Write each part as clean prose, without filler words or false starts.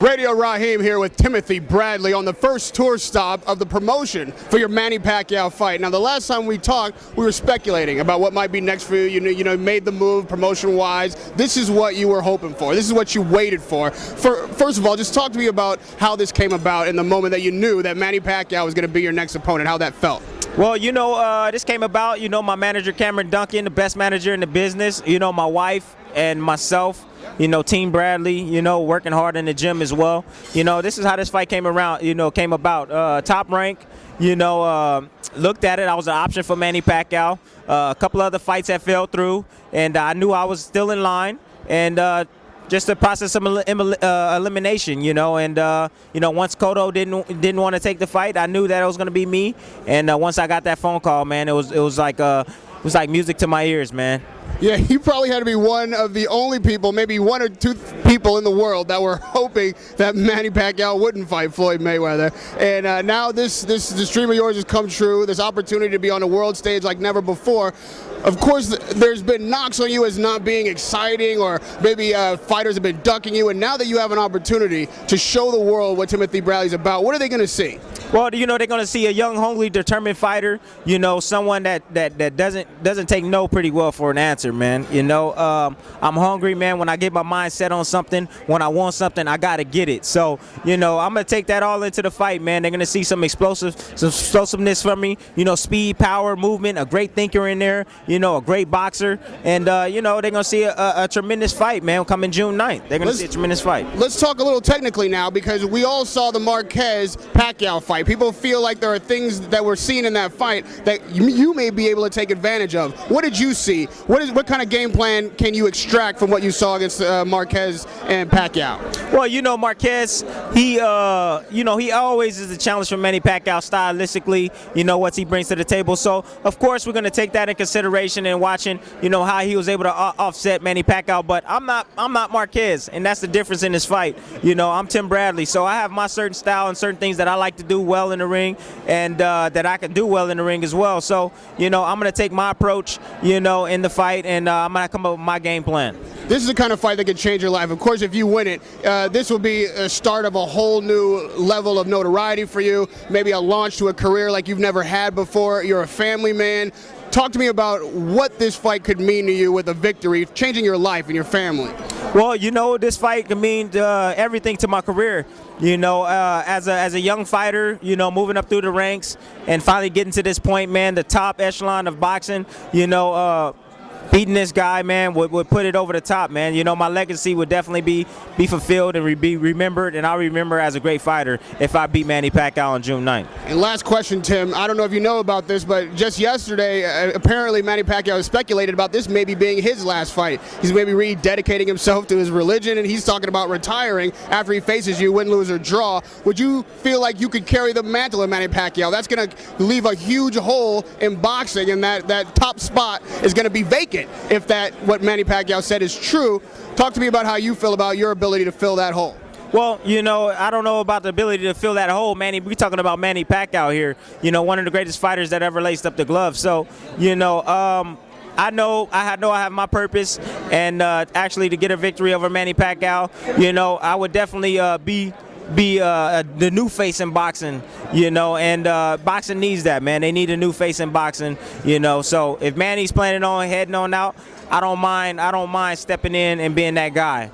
Radio Rahim here with Timothy Bradley on the first tour stop of the promotion for your Manny Pacquiao fight. Now, the last time we talked, we were speculating about what might be next for you. You know, made the move promotion-wise. This is what you were hoping for. This is what you waited for. First of all, just talk to me about how this came about in the moment that you knew that Manny Pacquiao was going to be your next opponent, how that felt. Well, this came about, my manager, Cameron Duncan, the best manager in the business, my wife and myself, Team Bradley, working hard in the gym as well. This is how this fight came about. Top Rank, looked at it. I was an option for Manny Pacquiao. A couple other fights that fell through, and I knew I was still in line. And just the process of elimination, and once Cotto didn't want to take the fight, I knew that it was going to be me. And once I got that phone call, man, it was like music to my ears, man. Yeah, you probably had to be one of the only people, maybe one or two people in the world that were hoping that Manny Pacquiao wouldn't fight Floyd Mayweather. And now this dream of yours has come true, this opportunity to be on a world stage like never before. Of course, there's been knocks on you as not being exciting, or maybe fighters have been ducking you, and now that you have an opportunity to show the world what Timothy Bradley's about, what are they going to see? Well, they're going to see a young, hungry, determined fighter, someone that doesn't take no pretty well for an answer, man. I'm hungry, man. When I get my mind set on something, when I want something, I got to get it. So, I'm going to take that all into the fight, man. They're going to see some explosiveness from me, speed, power, movement, a great thinker in there, a great boxer. And, they're going to see a tremendous fight, man, coming June 9th. They're going to see a tremendous fight. Let's talk a little technically now, because we all saw the Marquez-Pacquiao fight. People feel like there are things that were seen in that fight that you may be able to take advantage of. What did you see? What kind of game plan can you extract from what you saw against Marquez and Pacquiao? Well, Marquez, he always is a challenge for Manny Pacquiao stylistically, what he brings to the table. So, of course, we're going to take that in consideration and watching, how he was able to offset Manny Pacquiao. But I'm not Marquez, and that's the difference in this fight. I'm Tim Bradley, so I have my certain style and certain things that I like to do well in the ring, and that I can do well in the ring as well. So, I'm going to take my approach, in the fight, and I'm going to come up with my game plan. This is the kind of fight that could change your life. Of course, if you win it, this will be a start of a whole new level of notoriety for you, maybe a launch to a career like you've never had before. You're a family man. Talk to me about what this fight could mean to you with a victory, changing your life and your family. Well, this fight could mean everything to my career. As a young fighter, moving up through the ranks and finally getting to this point, man, the top echelon of boxing, beating this guy, man, would put it over the top, man. My legacy would definitely be fulfilled and be remembered, and I'll remember as a great fighter if I beat Manny Pacquiao on June 9th. And last question, Tim. I don't know if you know about this, but just yesterday, apparently Manny Pacquiao has speculated about this maybe being his last fight. He's maybe rededicating himself to his religion, and he's talking about retiring after he faces you, win, lose, or draw. Would you feel like you could carry the mantle of Manny Pacquiao? That's going to leave a huge hole in boxing, and that top spot is going to be vacant. If what Manny Pacquiao said is true, talk to me about how you feel about your ability to fill that hole. Well, I don't know about the ability to fill that hole, Manny. We're talking about Manny Pacquiao here, one of the greatest fighters that ever laced up the glove. So, I know I have my purpose, and actually to get a victory over Manny Pacquiao, I would definitely be the new face in boxing, and boxing needs that, man. They need a new face in boxing, So if Manny's planning on heading on out, I don't mind stepping in and being that guy,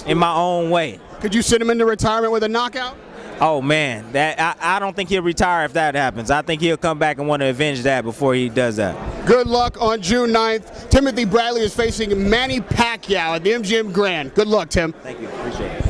in my own way. Could you send him into retirement with a knockout? Oh man, I don't think he'll retire if that happens. I think he'll come back and want to avenge that before he does that. Good luck on June 9th. Timothy Bradley is facing Manny Pacquiao at the MGM Grand. Good luck, Tim. Thank you. Appreciate it.